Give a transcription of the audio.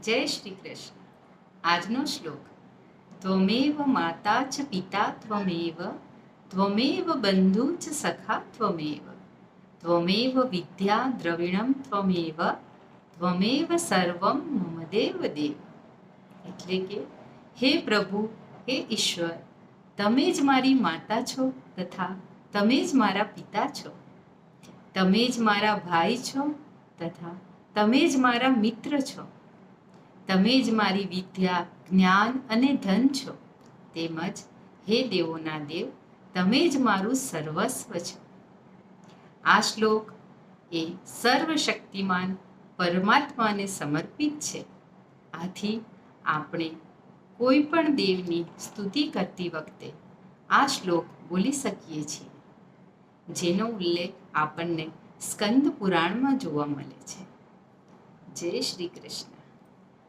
જય શ્રી કૃષ્ણ. આજનો શ્લોક: ત્વમેવ માતા ચ પિતા ત્વમેવ, ત્વમેવ બંધુ ચ સખા ત્વમેવ, ત્વમેવ વિદ્યા દ્રવિણમ ત્વમેવ, ત્વમેવ સર્વમ મમ દેવ દેવ. એટલે કે, હે પ્રભુ, હે ઈશ્વર, તમે જ મારી માતા છો તથા તમે જ મારા પિતા છો. તમે જ મારા ભાઈ છો તથા તમે જ મારા મિત્ર છો. તમે જ મારી વિદ્યા, જ્ઞાન અને ધન છો. તેમજ હે દેવોના દેવ, તમે જ મારું સર્વસ્વ છો. આ શ્લોક એ સર્વશક્તિમાન પરમાત્માને સમર્પિત છે. આથી આપણે કોઈ પણ દેવની સ્તુતિ કરતી વખતે આ શ્લોક બોલી શકીએ છીએ, જેનો ઉલ્લેખ આપણને સ્કંદ પુરાણમાં જોવા મળે છે. જય શ્રી કૃષ્ણ.